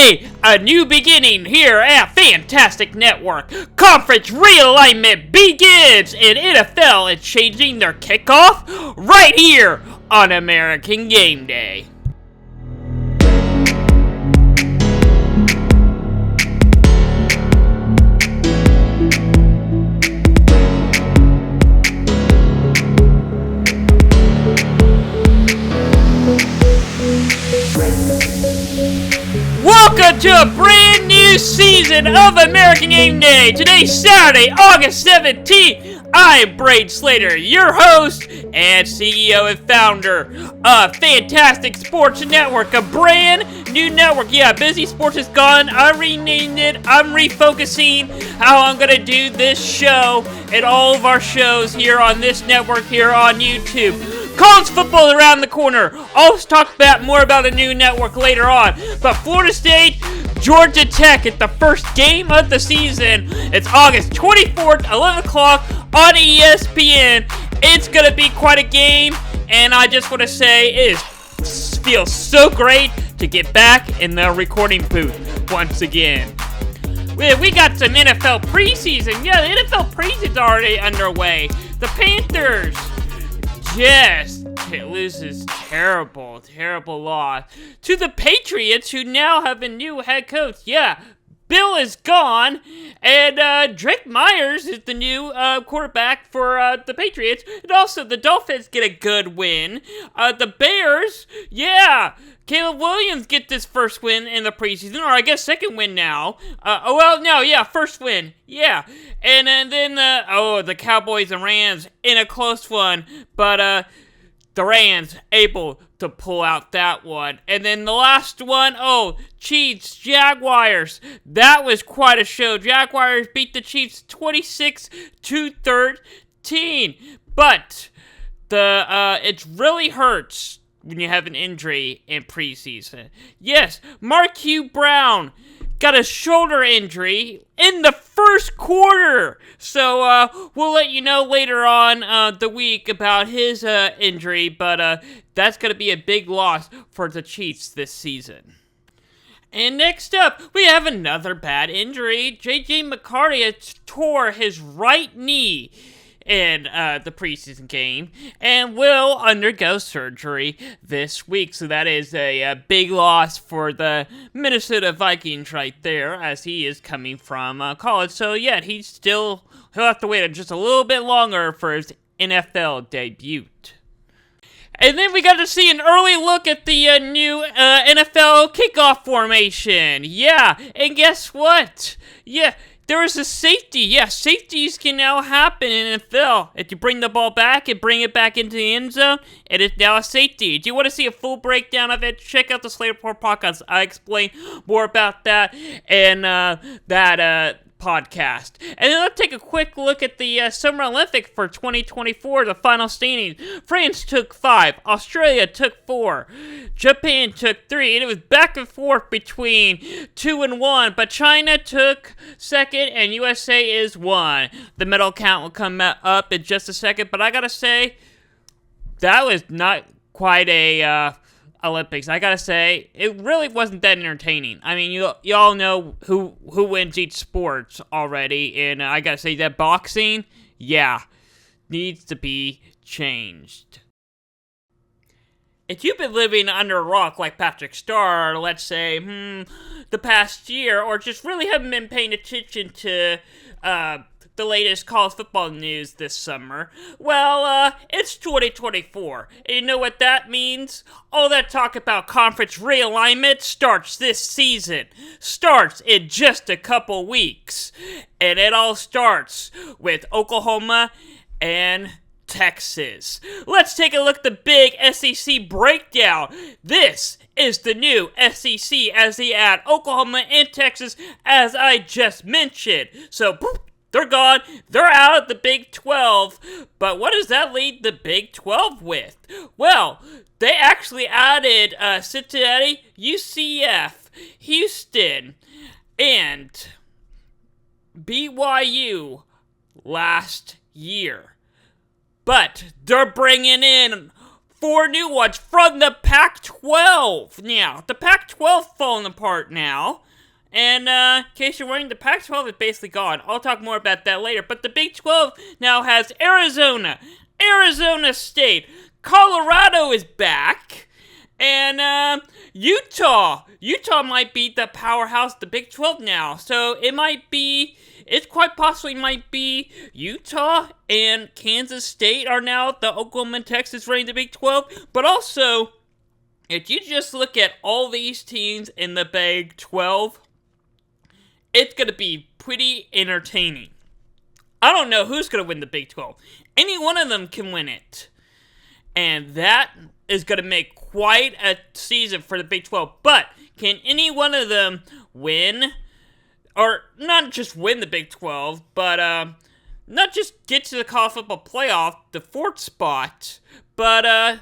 Today, a new beginning here at Fantastic Network. Conference realignment begins, and NFL is changing their kickoff right here on American Game Day. Welcome to a brand new season of American Game Day. Today's Saturday, August 17th. I'm Braden Slater, your host and CEO and founder of Fantastic Sports Network, a brand new network. Yeah, Busy Sports is gone. I renamed it. I'm refocusing how I'm going to do this show and all of our shows here on this network here on YouTube. College football is around the corner. I'll talk more about the new network later on. But Florida State, Georgia Tech at the first game of the season. It's August 24th, 11 o'clock on ESPN. It's going to be quite a game. And I just want to say it feels so great to get back in the recording booth once again. We got some NFL preseason. Yeah, the NFL preseason's already underway. The Panthers just loses terrible loss to the Patriots, who now have a new head coach. Yeah, Bill is gone, and Drake Myers is the new quarterback for the Patriots. And also, the Dolphins get a good win. The Bears, yeah, Caleb Williams get this first win in the preseason, or I guess second win now. First win, yeah. And then the Cowboys and Rams in a close one, but the Rams able to pull out that one. And then the last one, Chiefs, Jaguars. That was quite a show. Jaguars beat the Chiefs 26-13. But it really hurts when you have an injury in preseason. Yes, Marquise Brown got a shoulder injury in the first quarter. So we'll let you know later on the week about his injury, but that's going to be a big loss for the Chiefs this season. And next up, we have another bad injury. J.J. McCarthy tore his right knee in the preseason game and will undergo surgery this week. So that is a big loss for the Minnesota Vikings right there, as he is coming from college. So yeah, he'll have to wait just a little bit longer for his NFL debut. And then we got to see an early look at the new NFL kickoff formation. Yeah, and guess what? Yeah, there is a safety. Yeah, safeties can now happen in NFL. If you bring the ball back and bring it back into the end zone, it is now a safety. Do you want to see a full breakdown of it? Check out the Slater Report podcast. I explain more about that and that podcast. And then let's take a quick look at the Summer Olympics for 2024, the final standings. France took 5, Australia took 4, Japan took 3, and it was back and forth between 2 and 1, but China took 2nd and USA is 1. The medal count will come up in just a second, but I gotta say, that was not quite a Olympics. I gotta say, it really wasn't that entertaining. I mean, you all know who wins each sport already, and I gotta say that boxing, yeah, needs to be changed. If you've been living under a rock like Patrick Starr, let's say, the past year, or just really haven't been paying attention to the latest college football news this summer, well, it's 2024. And you know what that means? All that talk about conference realignment starts this season. Starts in just a couple weeks. And it all starts with Oklahoma and Texas. Let's take a look at the big SEC breakdown. This is the new SEC as they add Oklahoma and Texas, as I just mentioned. So, they're gone. They're out of the Big 12. But what does that lead the Big 12 with? Well, they actually added Cincinnati, UCF, Houston, and BYU last year. But they're bringing in 4 new ones from the Pac-12. Now, the Pac-12 falling apart now. And in case you're wondering, the Pac-12 is basically gone. I'll talk more about that later. But the Big 12 now has Arizona, Arizona State, Colorado is back, and Utah. Utah might be the powerhouse of the Big 12 now. So it quite possibly might be Utah and Kansas State are now the Oklahoma and Texas running the Big 12. But also, if you just look at all these teams in the Big 12, it's going to be pretty entertaining. I don't know who's going to win the Big 12. Any one of them can win it. And that is going to make quite a season for the Big 12. But can any one of them win, or not just win the Big 12, but not just get to the college football playoff, the 4th spot, but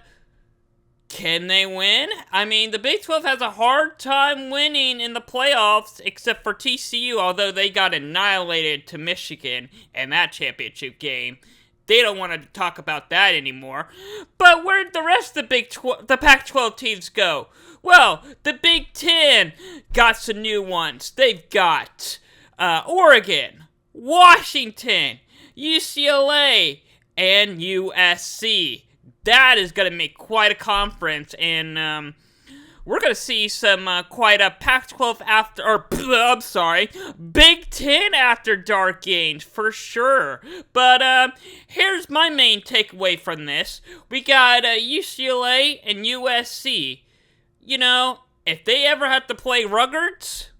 can they win? I mean, the Big 12 has a hard time winning in the playoffs, except for TCU, although they got annihilated to Michigan in that championship game. They don't want to talk about that anymore. But where'd the rest of the Pac-12 teams go? Well, the Big 10 got some new ones. They've got Oregon, Washington, UCLA, and USC. That is going to make quite a conference, and we're going to see some quite a Pac-12 Big 10 after dark games, for sure. But here's my main takeaway from this. We got UCLA and USC. You know, if they ever have to play Rutgers,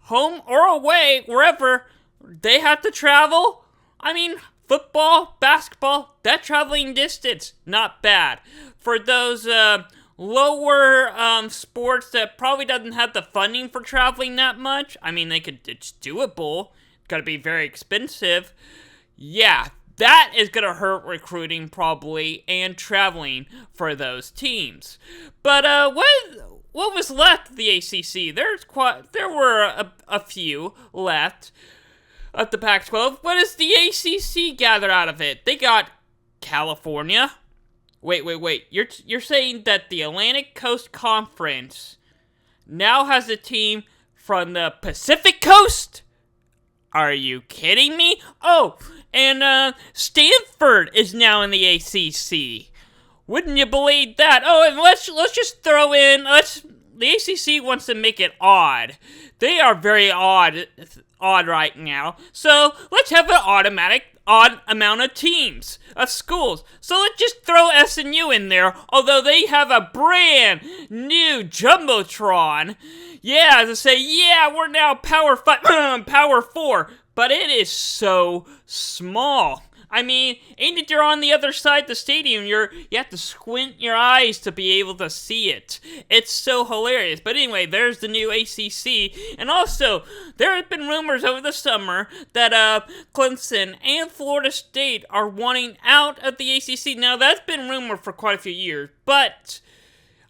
home or away, wherever, they have to travel. I mean, football, basketball, that traveling distance, not bad. For those lower sports that probably doesn't have the funding for traveling that much, I mean, it's doable. It's gotta be very expensive. Yeah, that is gonna hurt recruiting probably and traveling for those teams. But what was left of the ACC? There were a few left of the Pac-12. What does the ACC gather out of it? They got California. Wait. You're saying that the Atlantic Coast Conference now has a team from the Pacific Coast? Are you kidding me? Oh, and Stanford is now in the ACC. Wouldn't you believe that? Oh, and let's just throw in, the ACC wants to make it odd. They are very odd right now. So let's have an odd amount of teams, of schools. So let's just throw SMU in there, although they have a brand new Jumbotron. Yeah, to say, yeah, we're now Power 5, Power 4, but it is so small. I mean, ain't it you're on the other side of the stadium, you have to squint your eyes to be able to see it. It's so hilarious. But anyway, there's the new ACC. And also, there have been rumors over the summer that Clemson and Florida State are wanting out of the ACC. Now, that's been rumored for quite a few years. But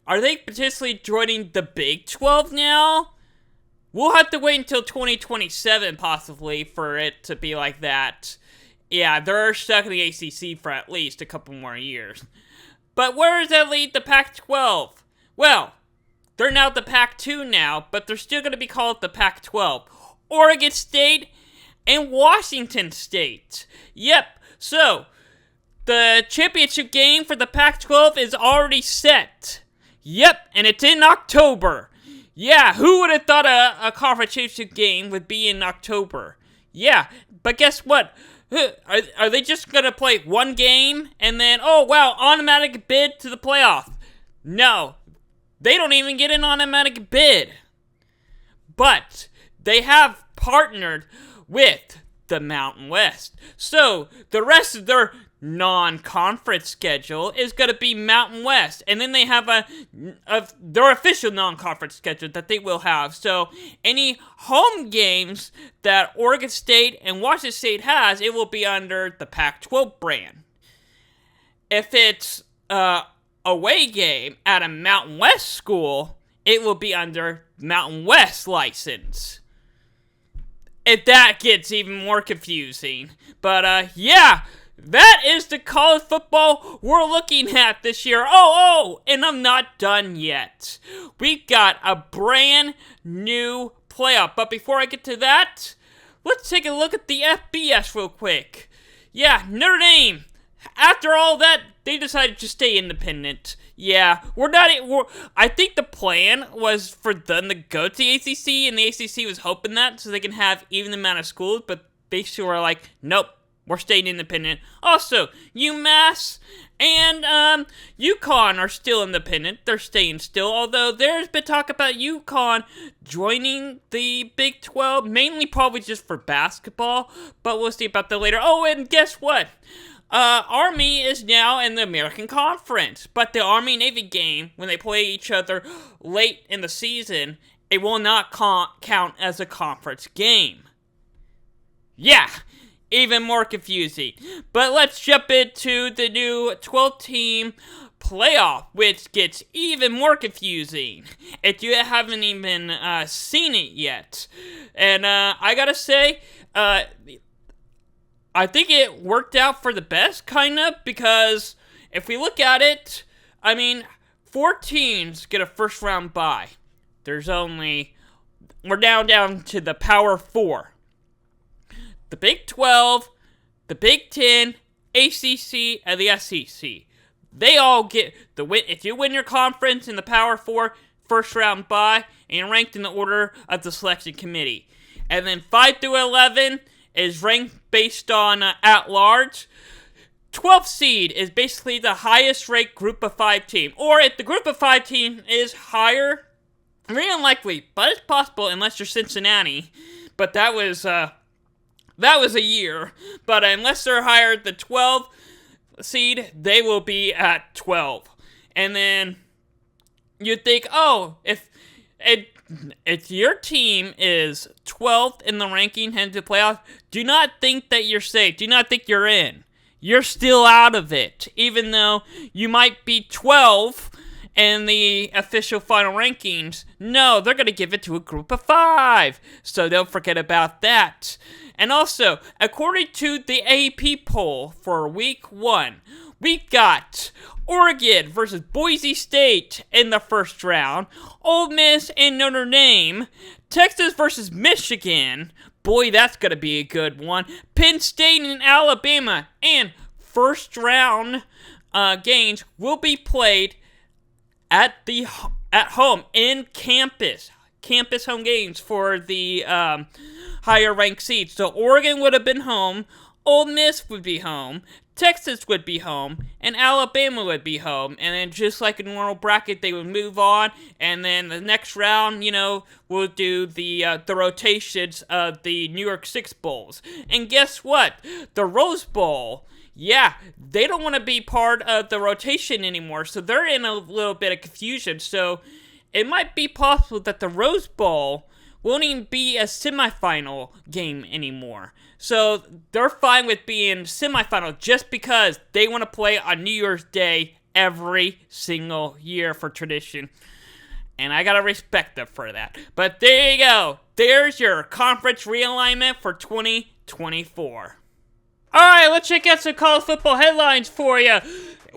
are they potentially joining the Big 12 now? We'll have to wait until 2027, possibly, for it to be like that. Yeah, they're stuck in the ACC for at least a couple more years. But where does that lead the Pac-12? Well, they're now the Pac-2 now, but they're still going to be called the Pac-12. Oregon State and Washington State. Yep, so the championship game for the Pac-12 is already set. Yep, and it's in October. Yeah, who would have thought a conference championship game would be in October? Yeah, but guess what? Are they just going to play one game and then, oh, wow, automatic bid to the playoff? No, they don't even get an automatic bid. But they have partnered with the Mountain West. So the rest of their non-conference schedule is going to be Mountain West. And then they have their official non-conference schedule that they will have. So any home games that Oregon State and Washington State has, it will be under the Pac-12 brand. If it's away game at a Mountain West school, it will be under Mountain West license. If that gets even more confusing. But, yeah, that is the college football we're looking at this year. And I'm not done yet. We got a brand new playoff. But before I get to that, let's take a look at the FBS real quick. Yeah, Notre Dame. After all that, they decided to stay independent. Yeah, I think the plan was for them to go to the ACC, and the ACC was hoping that so they can have even amount of schools, but basically were like, nope, we're staying independent. Also, UMass and UConn are still independent. They're staying still, although there's been talk about UConn joining the Big 12, mainly probably just for basketball, but we'll see about that later. Oh, and guess what? Army is now in the American Conference, but the Army-Navy game, when they play each other late in the season, it will not count as a conference game. Yeah, even more confusing. But let's jump into the new 12-team playoff, which gets even more confusing if you haven't even seen it yet. And I gotta say, I think it worked out for the best, kind of, because if we look at it, I mean, 4 teams get a first-round bye. We're down to the Power 4. The Big 12, the Big 10, ACC, and the SEC. They all get the win. If you win your conference in the Power 4, first-round bye, and you're ranked in the order of the selection committee. And then 5 through 11 is ranked based on at-large. 12th seed is basically the highest ranked group of 5 team. Or if the group of 5 team is higher, very unlikely, but it's possible unless you're Cincinnati. But that was a year. But unless they're higher than 12 seed, they will be at 12. And then you'd think, if your team is 12th in the ranking heading to the playoff, do not think that you're safe. Do not think you're in. You're still out of it, even though you might be 12 in the official final rankings. No, they're going to give it to a group of 5, so don't forget about that. And also, according to the AP poll for week 1, we got Oregon versus Boise State in the first round, Ole Miss and Notre Dame, Texas versus Michigan, boy, that's going to be a good one, Penn State and Alabama, and first round games will be played at home in campus home games for the higher ranked seeds. So Oregon would have been home, Ole Miss would be home, Texas would be home, and Alabama would be home. And then just like a normal bracket, they would move on. And then the next round, we'll do the rotations of the New York Six Bowls. And guess what? The Rose Bowl, yeah, they don't want to be part of the rotation anymore. So they're in a little bit of confusion. So it might be possible that the Rose Bowl won't even be a semifinal game anymore. So they're fine with being semifinal just because they want to play on New Year's Day every single year for tradition. And I gotta respect them for that. But there you go. There's your conference realignment for 2024. Alright, let's check out some college football headlines for you.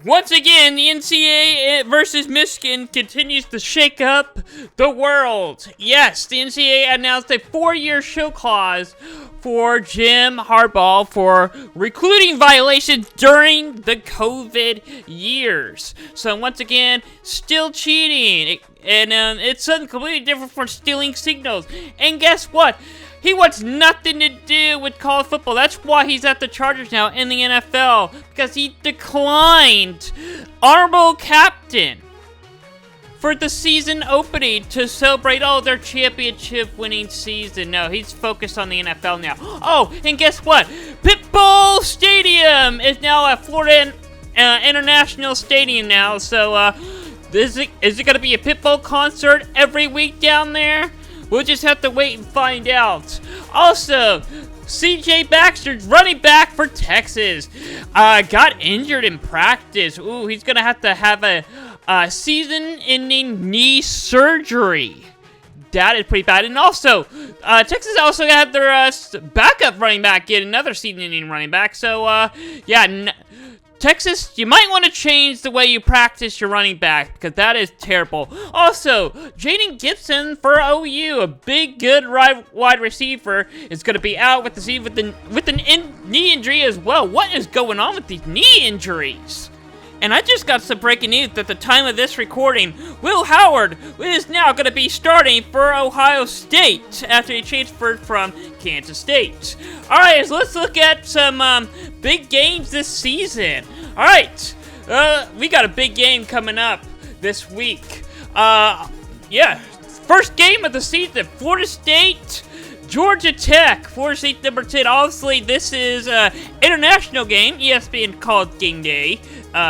Once again, the NCAA versus Michigan continues to shake up the world. Yes, the NCAA announced a 4-year show clause for Jim Harbaugh for recruiting violations during the COVID years. So once again, still cheating. And it's something completely different from stealing signals. And guess what? He wants nothing to do with college football. That's why he's at the Chargers now in the NFL. Because he declined Honorable Captain for the season opening to celebrate, their championship-winning season. No, he's focused on the NFL now. Oh, and guess what? Pitbull Stadium is now a Florida International Stadium now. So, is it going to be a Pitbull concert every week down there? We'll just have to wait and find out. Also, C.J. Baxter, running back for Texas, got injured in practice. Ooh, he's going to have a season-ending knee surgery. that is pretty bad. And also, Texas also had their backup running back get another season-ending running back. So, yeah, Texas, you might want to change the way you practice your running back, because that is terrible. Also, Jaden Gibson for OU, a big, good wide receiver, is going to be out with the season with an knee injury as well. What is going on with these knee injuries? And I just got some breaking news at the time of this recording. Will Howard is now going to be starting for Ohio State after he transferred from Kansas State. Alright, so let's look at some big games this season. Alright, we got a big game coming up this week. Yeah, first game of the season, Florida State, Georgia Tech. Florida State number 10. Obviously, this is an international game. ESPN called Gameday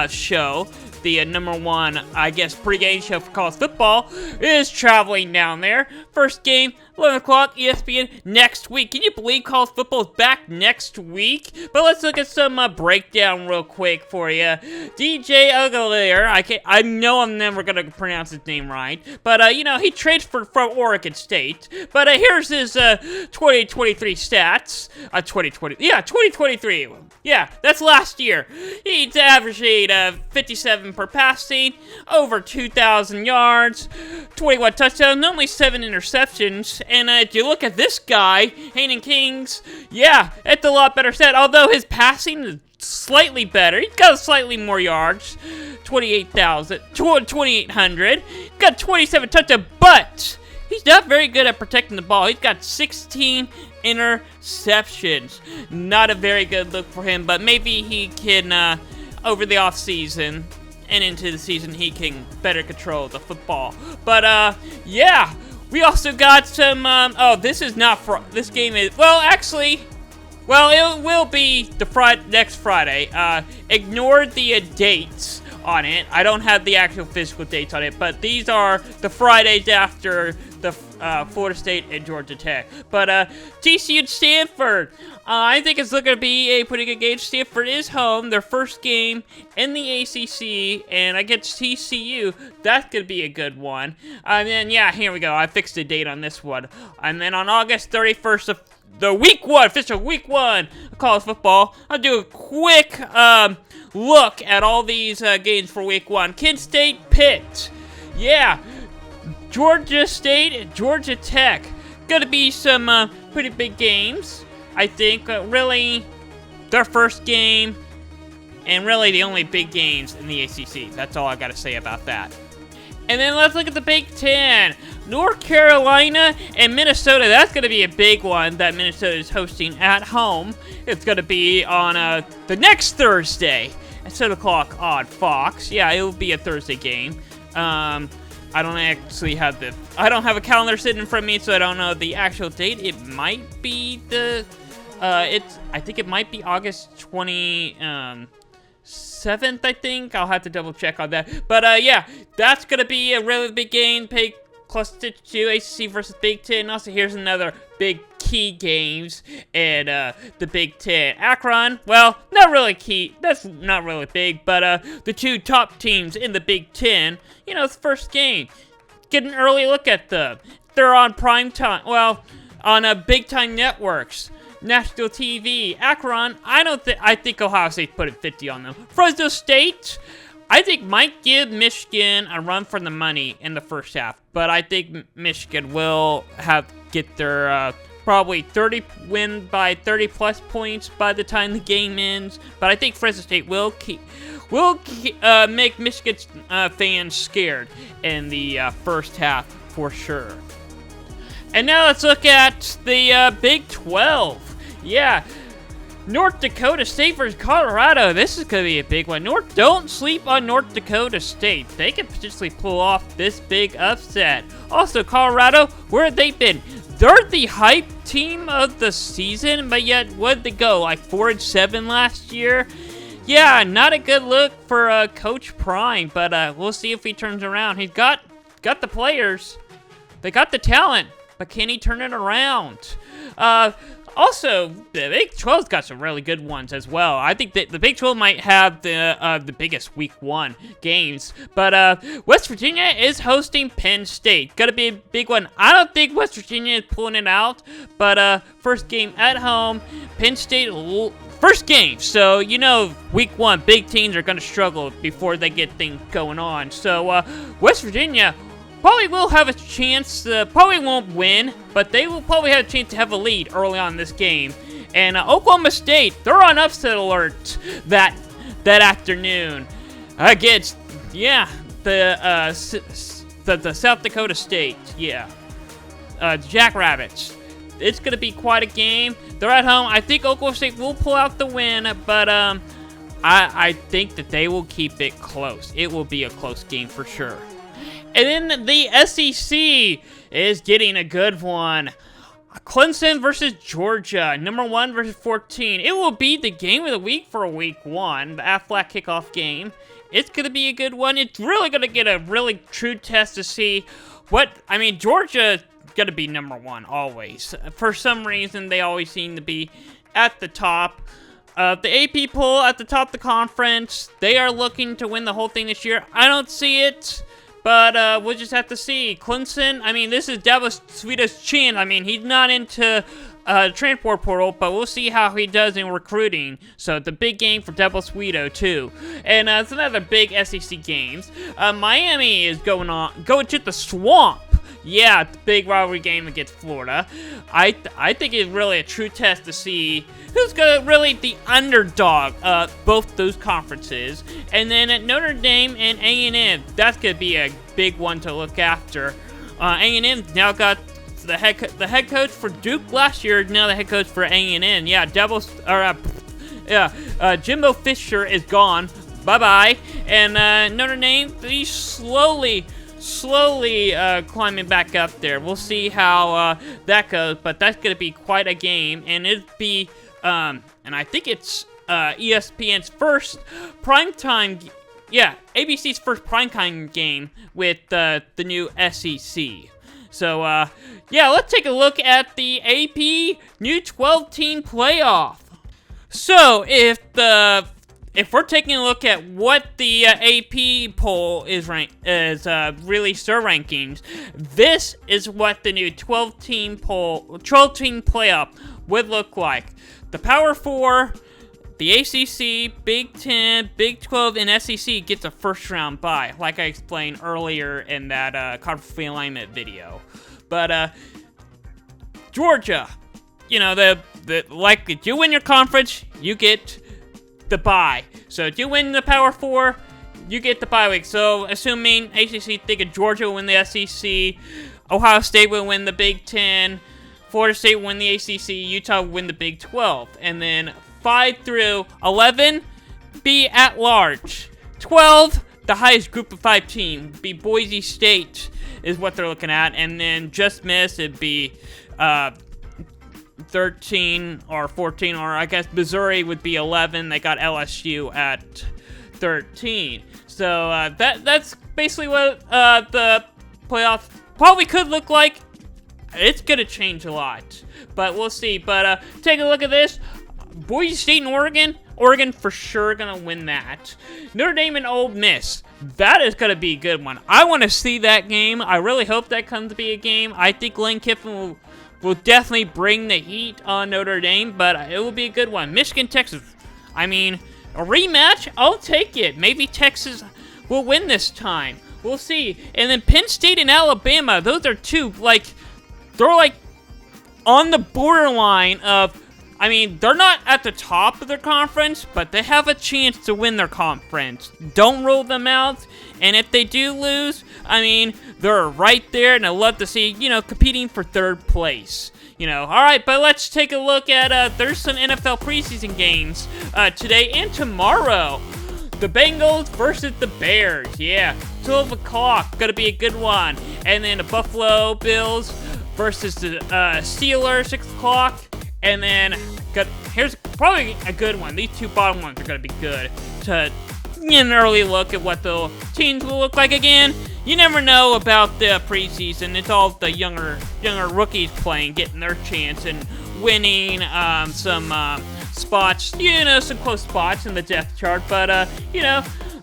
show. The number one, I guess, pregame show for college football is traveling down there. First game, 11 o'clock, ESPN next week. Can you believe college football is back next week? But let's look at some breakdown real quick for you. DJ Ugalier, I know I'm never going to pronounce his name right, but, you know, he transferred from Oregon State. But here's his 2023 stats. 2023. Yeah, that's last year. He's averaging 57 per passing, over 2,000 yards, 21 touchdowns, only 7 interceptions. And if you look at this guy, Hayden Kings, yeah, it's a lot better set. Although his passing is slightly better. He's got slightly more yards, 2,800. Got 27 touchdowns, but he's not very good at protecting the ball. He's got 16 interceptions. Not a very good look for him, but maybe he can, over the offseason and into the season, he can better control the football. But, yeah, we also got some, oh, this is not, this game is, well, actually, well, it will be the next Friday. Ignore the dates on it. I don't have the actual physical dates on it, but these are the Fridays after the Florida State and Georgia Tech. But TCU and Stanford, I think it's looking to be a pretty good game. Stanford is home, their first game in the ACC, and against TCU, that's going to be a good one. And then, yeah, here we go. I fixed the date on this one. And then on August 31st, the official week one of college football, I'll do a quick look at all these games for week one. Kent State, Pitt. Yeah. Georgia State and Georgia Tech. Gonna be some pretty big games, I think. Really, their first game, and really the only big games in the ACC. That's all I gotta say about that. And then let's look at the Big Ten. North Carolina and Minnesota. That's going to be a big one that Minnesota is hosting at home. It's going to be on the next Thursday at 7 o'clock on Fox. Yeah, it will be a Thursday game. I don't actually have I don't have a calendar sitting in front of me, so I don't know the actual date. It might be I think it might be August 27th, I think. I'll have to double check on that. But, yeah, that's going to be a really big game. Pay close attention to ACC versus Big Ten. Also, here's another big key games and the Big Ten. Akron, well, not really key. That's not really big, but the two top teams in the Big Ten, you know, it's the first game. Get an early look at them. They're on prime time. Well, on big time networks. National TV. Akron, I think Ohio State put it 50 on them. Fresno State, I think might give Michigan a run for the money in the first half, but I think Michigan will get their probably win by 30 plus points by the time the game ends. But I think Fresno State will make Michigan fans scared in the first half for sure. And now let's look at the Big 12. Yeah. North Dakota State versus Colorado. This is going to be a big one. Don't sleep on North Dakota State. They could potentially pull off this big upset. Also, Colorado, where have they been? They're the hype team of the season, but yet, what'd they go? Like 4-7 last year? Yeah, not a good look for Coach Prime, but we'll see if he turns around. He's got the players. They got the talent, but can he turn it around? Also, the Big 12's got some really good ones as well. I think that the Big 12 might have the biggest Week 1 games. But West Virginia is hosting Penn State. Gonna be a big one. I don't think West Virginia is pulling it out. But first game at home, Penn State. First game, so you know Week 1, big teams are going to struggle before they get things going on. So West Virginia probably will have a chance, probably won't win, but they will probably have a chance to have a lead early on in this game. And Oklahoma State, they're on upset alert that afternoon against, the South Dakota State, Jackrabbits. It's going to be quite a game. They're at home. I think Oklahoma State will pull out the win, but I think that they will keep it close. It will be a close game for sure. And then the SEC is getting a good one. Clemson versus Georgia, number 1 versus 14. It will be the game of the week for Week 1, the Aflac kickoff game. It's going to be a good one. It's really going to get a really true test to see Georgia going to be number 1 always. For some reason, they always seem to be at the top. The AP poll at the top of the conference, they are looking to win the whole thing this year. I don't see it, but we'll just have to see. Clemson, this is Dabo Swiato's chin. He's not into transport portal, but we'll see how he does in recruiting. So the big game for Dabo Swiato too. And it's another big SEC games. Miami is going to the Swamp. Yeah, the big rivalry game against Florida. I think it's really a true test to see who's really the underdog of both those conferences. And then at Notre Dame and A&M, that's going to be a big one to look after. A&M now got the head coach for Duke last year, now the head coach for A&M. Yeah, Jimbo Fisher is gone. Bye-bye. And Notre Dame, he's slowly climbing back up there. We'll see how that goes, but that's going to be quite a game, and it'd be, and I think it's ESPN's first primetime, ABC's first primetime game with the new SEC. So, let's take a look at the AP new 12-team playoff. So, if we're taking a look at what the AP poll is released their rankings, this is what the new 12-team playoff would look like. The Power 4, the ACC, Big 10, Big 12, and SEC gets a first-round bye, like I explained earlier in that conference realignment video. But Georgia, if you win your conference, you get the bye. So if you win the Power 4, you get the bye week. So assuming ACC think of Georgia will win the SEC, Ohio State will win the Big 10, Florida State will win the ACC, Utah will win the Big 12. And then 5 through 11 be at large. 12, the highest group of 5 team, be Boise State is what they're looking at. And then just miss, it'd be 13 or 14, or I guess Missouri would be 11. They got LSU at 13. So that's basically what the playoff probably could look like. It's going to change a lot, but we'll see. But take a look at this. Boise State and Oregon for sure going to win that. Notre Dame and Ole Miss. That is going to be a good one. I want to see that game. I really hope that comes to be a game. I think Lane Kiffin will definitely bring the heat on Notre Dame, but it will be a good one. Michigan, Texas. A rematch? I'll take it. Maybe Texas will win this time. We'll see. And then Penn State and Alabama. Those are two, they're on the borderline of, they're not at the top of their conference, but they have a chance to win their conference. Don't rule them out. And if they do lose, they're right there, and I love to see, competing for 3rd place. All right, but let's take a look at, there's some NFL preseason games today and tomorrow. The Bengals versus the Bears, 12 o'clock, gonna be a good one. And then the Buffalo Bills versus the Steelers, 6 o'clock. And then, here's probably a good one. These two bottom ones are gonna be good to get an early look at what the teams will look like again. you never know about the preseason. It's all the younger rookies playing, getting their chance and winning some spots, some close spots in the depth chart. But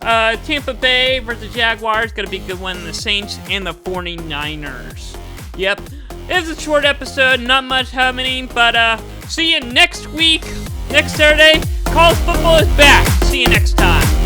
Tampa Bay versus Jaguars gonna be a good one. The Saints and the 49ers. Yep, it's a short episode, not much happening, but see you next week, next Saturday. College football is back. See you next time.